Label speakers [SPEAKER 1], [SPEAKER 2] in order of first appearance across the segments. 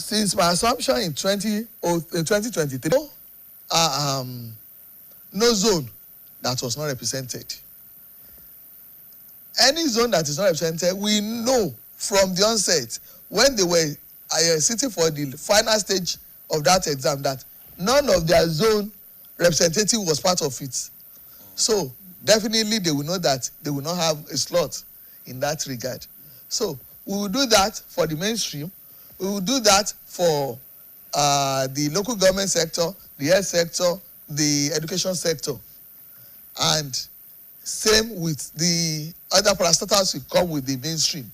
[SPEAKER 1] since my assumption in 2023, no zone that was not represented. Any zone that is not represented, we know from the onset, when they were sitting for the final stage of that exam, that none of their zone representative was part of it. So definitely they will know that they will not have a slot in that regard. So we will do that for the mainstream. We will do that for the local government sector, the health sector, the education sector. And same with the other parastatals will come with the mainstream.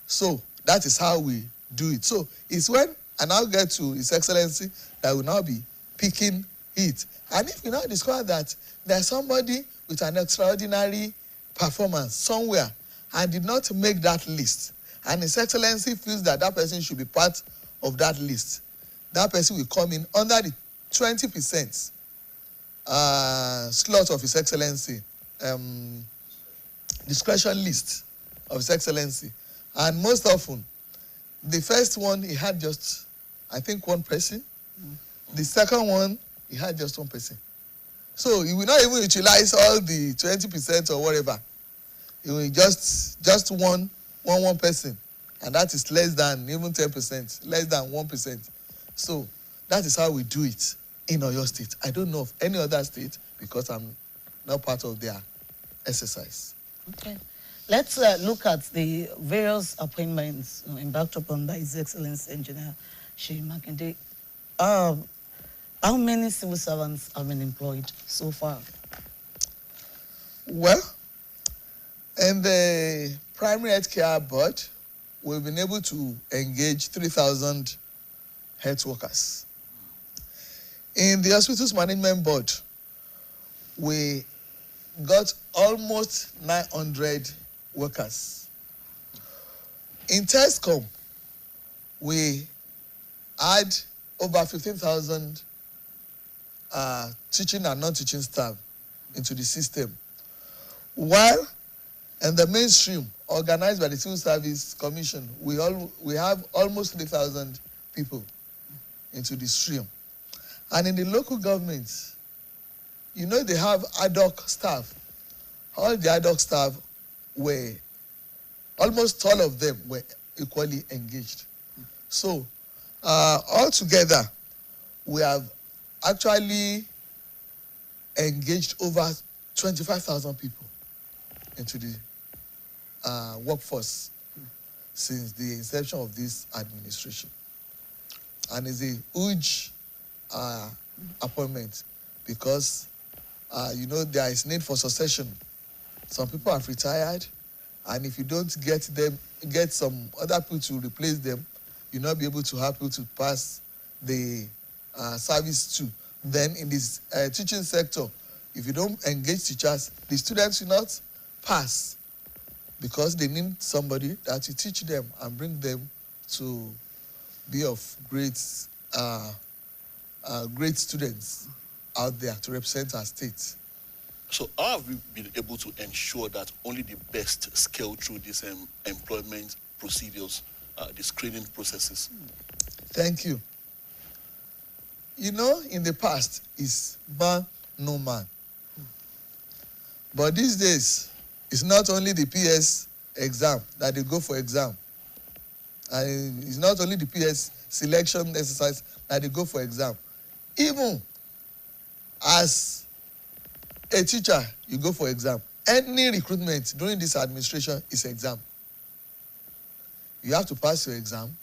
[SPEAKER 1] So that is how we do it. So it's when I now get to His Excellency that will now be picking it. And if we now discover that there's somebody with an extraordinary performance somewhere and did not make that list, and His Excellency feels that that person should be part of that list, that person will come in under the 20% slot of His Excellency, discretion list of His Excellency. And most often, the first one, he had just, I think, one person. The second one, he had just one person. So he will not even utilize all the 20% or whatever. He will just one person. And that is less than even 10%, less than 1%. So that is how we do it in Oyo State. I don't know of any other state because I'm not part of their exercise.
[SPEAKER 2] Okay. Let's look at the various appointments embarked upon by His Excellency Engineer Seyi Makinde. How many civil servants have been employed so far?
[SPEAKER 1] Well, in the Primary Health Care Board, we've been able to engage 3,000 health workers. In the Hospitals Management Board, we got almost 900 workers. In TESCOM, we had over 15,000 teaching and non-teaching staff into the system. While in the mainstream, organized by the Civil Service Commission, we have almost 3,000 people into the stream. And in the local governments, you know, they have ad hoc staff. All the ad hoc staff were, almost all of them were equally engaged. So, altogether, we have actually engaged over 25,000 people into the workforce since the inception of this administration. And it's a huge appointment because, you know, there is need for succession. Some people have retired, and if you don't get some other people to replace them, you'll not be able to have people to pass the service to. Then in this teaching sector, if you don't engage teachers, the students will not pass because they need somebody that will teach them and bring them to be of great students out there to represent our state.
[SPEAKER 3] So how have we been able to ensure that only the best scale through these employment procedures, the screening processes?
[SPEAKER 1] Thank you. You know, in the past, it's man, no man. But these days, it's not only the PS exam that they go for exam. And it's not only the PS selection exercise that they go for exam. Even as a teacher, you go for exam. Any recruitment during this administration is exam. You have to pass your exam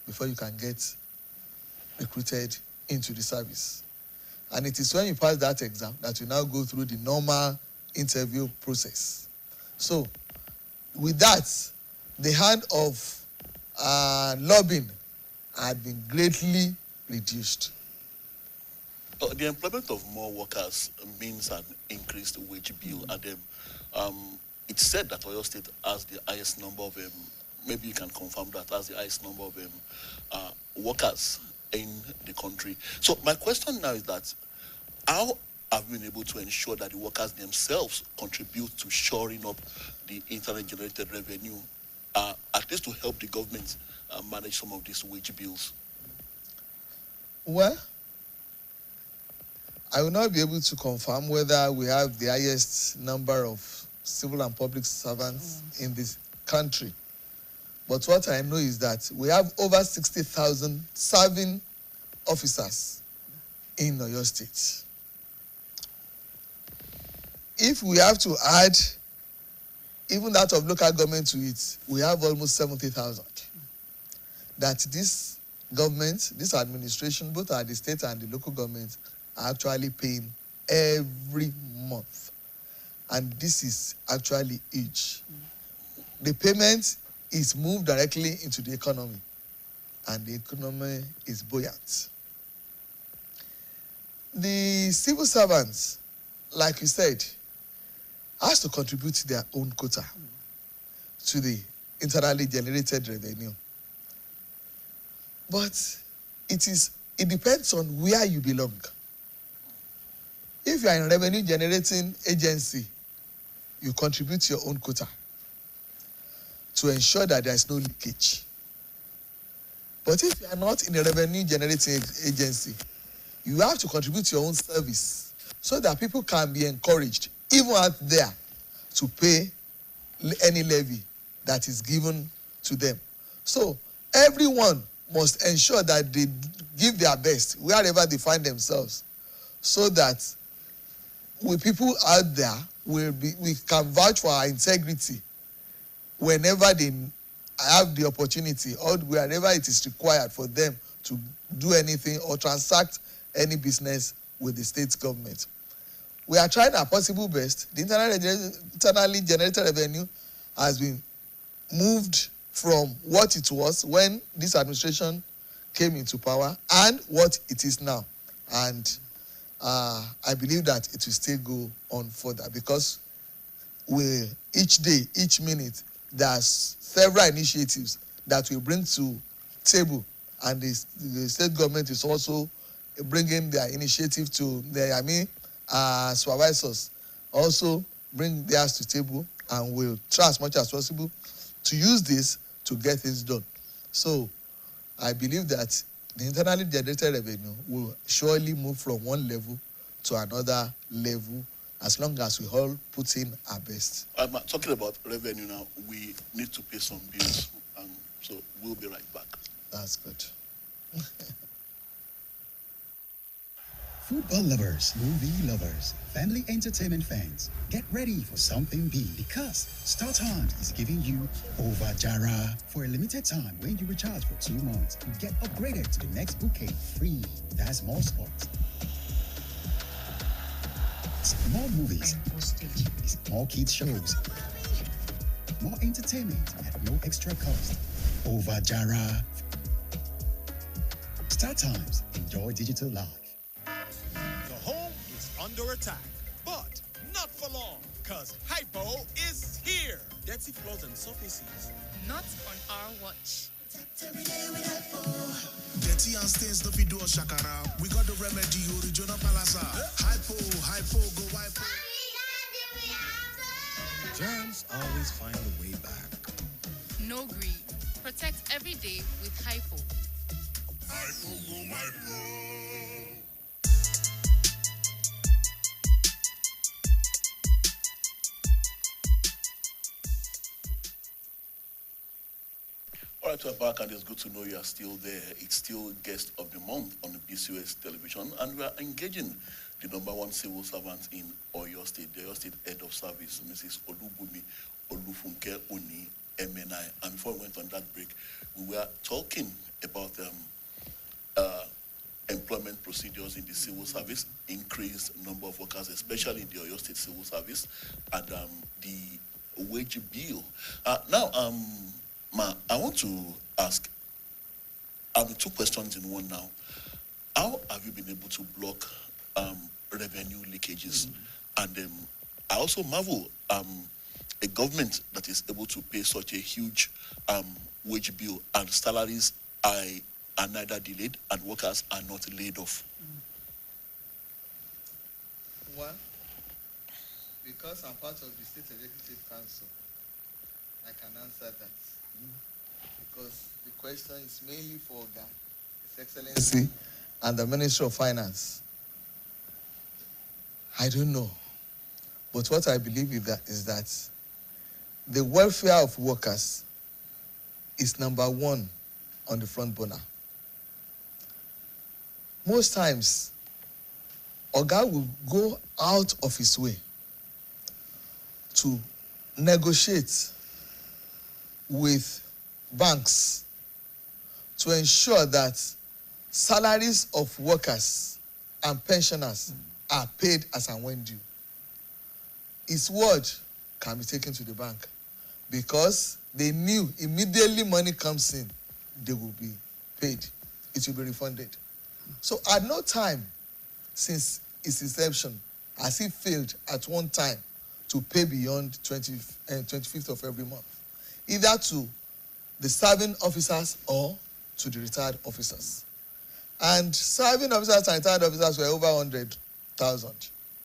[SPEAKER 1] before you can get recruited into the service. And it is when you pass that exam that you now go through the normal interview process. So, with that, the hand of lobbying had been greatly reduced.
[SPEAKER 3] The employment of more workers means an increased wage bill, and it's said that Oyo State has the highest number of, maybe you can confirm that, has the highest number of workers in the country. So my question now is that, how have we been able to ensure that the workers themselves contribute to shoring up the internet-generated revenue, at least to help the government manage some of these wage bills?
[SPEAKER 1] Well, I will not be able to confirm whether we have the highest number of civil and public servants in this country. But what I know is that we have over 60,000 serving officers in Oyo State. If we have to add even that of local government to it, we have almost 70,000. That this government, this administration, both at the state and the local government, are actually paying every month. And this is actually huge. The payment is moved directly into the economy, and the economy is buoyant. The civil servants, like you said, has to contribute their own quota to the internally generated revenue. But it depends on where you belong. If you are in a revenue generating agency, you contribute your own quota to ensure that there is no leakage. But if you are not in a revenue generating agency, you have to contribute your own service so that people can be encouraged, even out there, to pay any levy that is given to them. So everyone must ensure that they give their best wherever they find themselves, so that with people out there, we can vouch for our integrity whenever they have the opportunity or wherever it is required for them to do anything or transact any business with the state government. We are trying our possible best. The internally generated revenue has been moved from what it was when this administration came into power and what it is now. And I believe that it will still go on further, because each day, each minute, there's several initiatives that we bring to table, and the state government is also bringing their initiative to their supervisors also bring theirs to table, and will try as much as possible to use this to get things done. So I believe that the internally generated revenue will surely move from one level to another level as long as we all put in our best.
[SPEAKER 3] I'm talking about revenue now. We need to pay some bills, so we'll be right back.
[SPEAKER 1] That's good.
[SPEAKER 4] Football lovers, movie lovers, family entertainment fans, get ready for something big, because Star Times is giving you Over Jara. For a limited time, when you recharge for 2 months, you get upgraded to the next bouquet free. That's more sports, more movies, more kids shows, more entertainment at no extra cost. Over Jara. Star Times. Enjoy digital life.
[SPEAKER 5] The home is under attack, but not for long, because Hypo is here. Dirty floors and surfaces.
[SPEAKER 6] Not on our watch.
[SPEAKER 7] Dirty and stains don't be do shakara. We got the remedy, original palasa. Hypo, go hypo.
[SPEAKER 5] Germs always find a way back.
[SPEAKER 6] No greed. Protect every day with Hypo.
[SPEAKER 7] Hypo, go hypo.
[SPEAKER 3] All right, we're back, and it's good to know you are still there. It's still Guest of the Month on the BCOS television, and we are engaging the #1 civil servant in Oyo State, the Oyo State Head of Service, Mrs. Olubumi Olufunke Oni MNI. And before we went on that break, we were talking about employment procedures in the civil service, increased number of workers, especially in the Oyo State civil service, and the wage bill. Now, I want to ask, two questions in one now. How have you been able to block revenue leakages? And I also marvel a government that is able to pay such a huge wage bill, and salaries are neither delayed and workers are not laid off.
[SPEAKER 1] Well, because I'm part of the State Executive Council, I can answer that. Because the question is mainly for His Excellency and the Ministry of Finance. I don't know. But what I believe is that the welfare of workers is number one on the front burner. Most times, Oga will go out of his way to negotiate with banks to ensure that salaries of workers and pensioners are paid as and when due. His word can be taken to the bank because they knew immediately money comes in, they will be paid. It will be refunded. So at no time since its inception has he failed at one time to pay beyond 25th of every month, either to the serving officers or to the retired officers. And serving officers and retired officers were over 100,000.